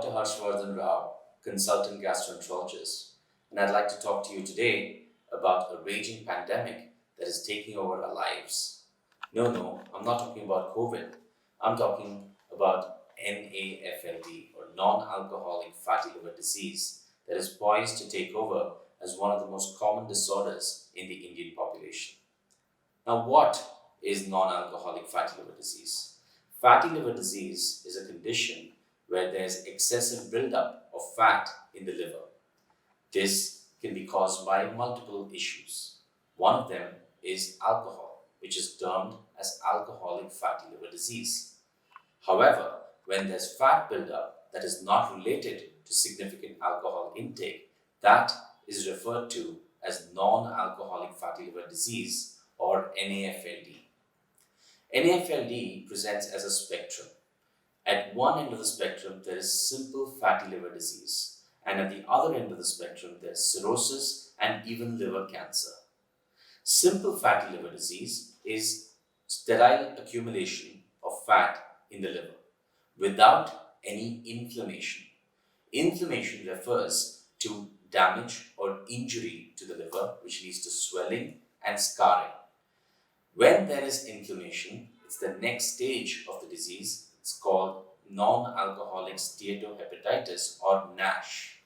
Dr. Harshvarshan Rao, Consultant Gastroenterologist, and I'd like to talk to you today about a raging pandemic that is taking over our lives. No, I'm not talking about COVID. I'm talking about NAFLD, or non-alcoholic fatty liver disease, that is poised to take over as one of the most common disorders in the Indian population. Now, what is non-alcoholic fatty liver disease? Fatty liver disease is a condition where there's excessive buildup of fat in the liver. This can be caused by multiple issues. One of them is alcohol, which is termed as alcoholic fatty liver disease. However, when there's fat buildup that is not related to significant alcohol intake, that is referred to as non-alcoholic fatty liver disease, or NAFLD. NAFLD presents as a spectrum. At one end of the spectrum, there is simple fatty liver disease, and at the other end of the spectrum, there's cirrhosis and even liver cancer. Simple fatty liver disease is sterile accumulation of fat in the liver without any inflammation. Inflammation refers to damage or injury to the liver, which leads to swelling and scarring. When there is inflammation, it's the next stage of the disease. It's called non-alcoholic steatohepatitis, or NASH.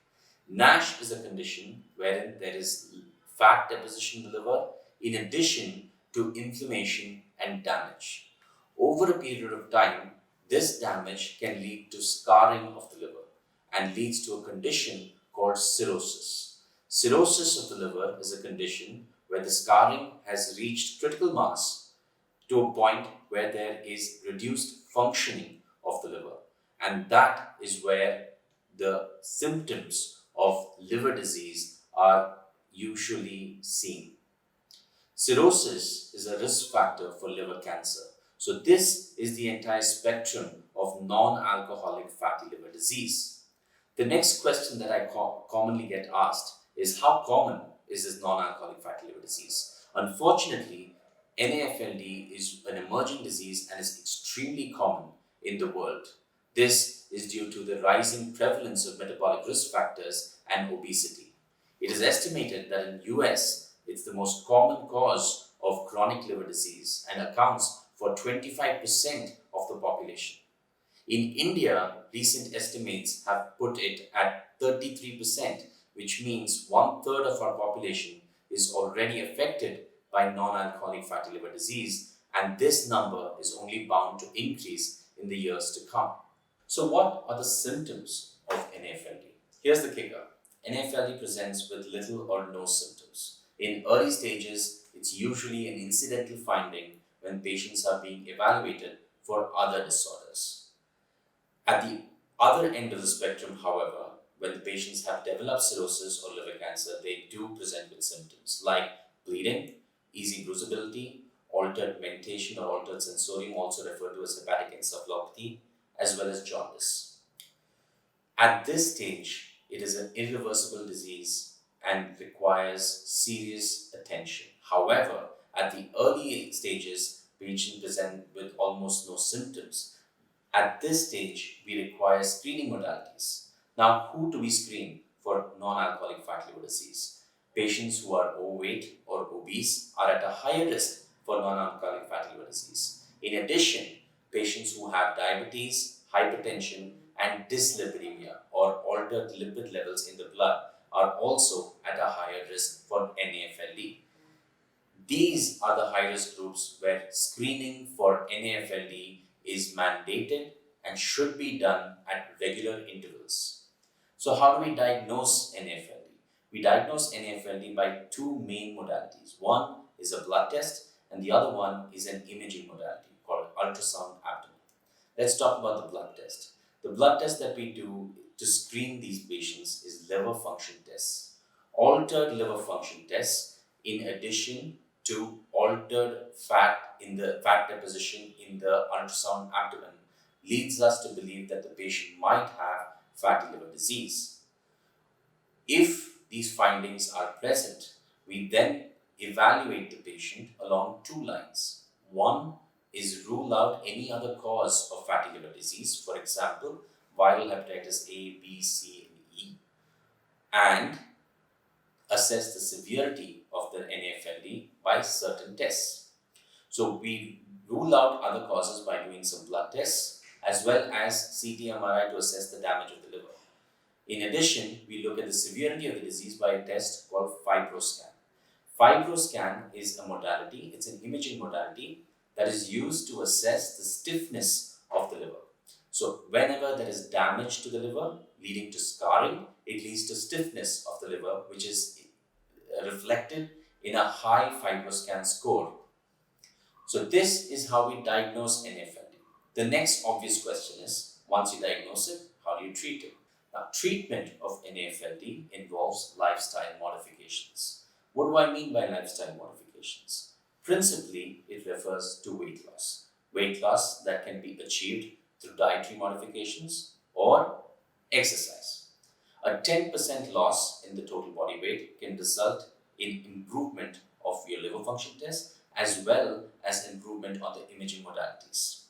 NASH is a condition wherein there is fat deposition in the liver in addition to inflammation and damage. Over a period of time, this damage can lead to scarring of the liver and leads to a condition called cirrhosis. Cirrhosis of the liver is a condition where the scarring has reached critical mass to a point where there is reduced functioning of the liver. And that is where the symptoms of liver disease are usually seen. Cirrhosis is a risk factor for liver cancer. So this is the entire spectrum of non-alcoholic fatty liver disease. The next question that I commonly get asked is, how common is this non-alcoholic fatty liver disease? Unfortunately, NAFLD is an emerging disease and is extremely common in the world. This is due to the rising prevalence of metabolic risk factors and obesity. It is estimated that in US, it's the most common cause of chronic liver disease and accounts for 25% of the population. In India, recent estimates have put it at 33%, which means 1/3 of our population is already affected by non-alcoholic fatty liver disease, and this number is only bound to increase in the years to come. So what are the symptoms of NAFLD? Here's the kicker. NAFLD presents with little or no symptoms. In early stages, it's usually an incidental finding when patients are being evaluated for other disorders. At the other end of the spectrum, however, when the patients have developed cirrhosis or liver cancer, they do present with symptoms like bleeding, easy bruisability, altered mentation or altered sensorium, also referred to as hepatic encephalopathy, as well as jaundice. At this stage, it is an irreversible disease and requires serious attention. However, at the early stages, patients present with almost no symptoms. At this stage, we require screening modalities. Now, who do we screen for non-alcoholic fatty liver disease? Patients who are overweight or obese are at a higher risk for non-alcoholic fatty liver disease. In addition, patients who have diabetes, hypertension, and dyslipidemia, or altered lipid levels in the blood, are also at a higher risk for NAFLD. These are the high-risk groups where screening for NAFLD is mandated and should be done at regular intervals. So how do we diagnose NAFLD? We diagnose NAFLD by two main modalities. One is a blood test and the other one is an imaging modality called ultrasound abdomen. Let's talk about the blood test. The blood test that we do to screen these patients is liver function tests. Altered liver function tests, in addition to altered fat deposition in the ultrasound abdomen, leads us to believe that the patient might have fatty liver disease. If these findings are present, we then evaluate the patient along two lines. One is rule out any other cause of fatty liver disease, for example, viral hepatitis A, B, C, and E, and assess the severity of the NAFLD by certain tests. So we rule out other causes by doing some blood tests as well as CT MRI to assess the damage of the liver. In addition, we look at the severity of the disease by a test called fibroscan. Fibroscan is a modality, it's an imaging modality that is used to assess the stiffness of the liver. So whenever there is damage to the liver leading to scarring, it leads to stiffness of the liver, which is reflected in a high fibroscan score. So this is how we diagnose NAFLD. The next obvious question is, once you diagnose it, how do you treat it? Now, treatment of NAFLD involves lifestyle modifications. What do I mean by lifestyle modifications? Principally, it refers to weight loss. Weight loss that can be achieved through dietary modifications or exercise. A 10% loss in the total body weight can result in improvement of your liver function test as well as improvement on the imaging modalities.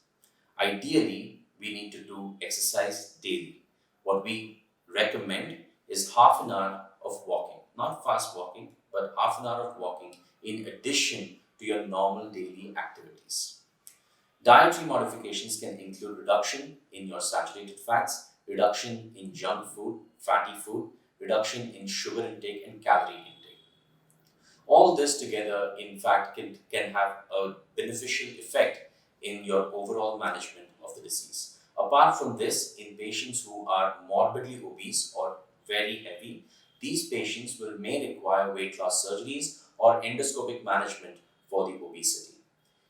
Ideally, we need to do exercise daily. What we recommend is half an hour of walking, not fast walking, but half an hour of walking in addition to your normal daily activities. Dietary modifications can include reduction in your saturated fats, reduction in junk food, fatty food, reduction in sugar intake and calorie intake. All this together, in fact, can have a beneficial effect in your overall management of the disease. Apart from this, in patients who are morbidly obese or very heavy, these patients may require weight loss surgeries or endoscopic management for the obesity.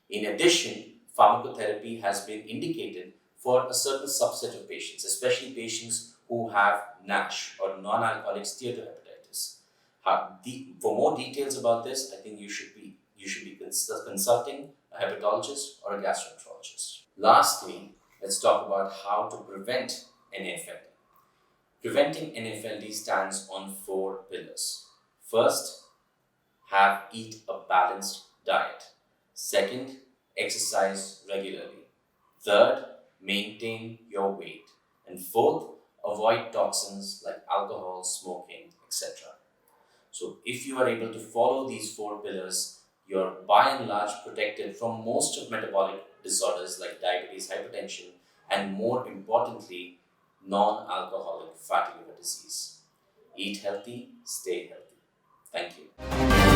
In addition, pharmacotherapy has been indicated for a certain subset of patients, especially patients who have NASH or non-alcoholic steatohepatitis. For more details about this, I think you should be consulting a hepatologist or a gastroenterologist. Lastly, let's talk about how to prevent NAFLD. Preventing NAFLD stands on 4 pillars. First, eat a balanced diet. Second, exercise regularly. Third, maintain your weight. And fourth, avoid toxins like alcohol, smoking, etc. So if you are able to follow these 4 pillars, you're by and large protected from most of metabolic disorders like diabetes, hypertension, and more importantly, non-alcoholic fatty liver disease. Eat healthy, stay healthy. Thank you.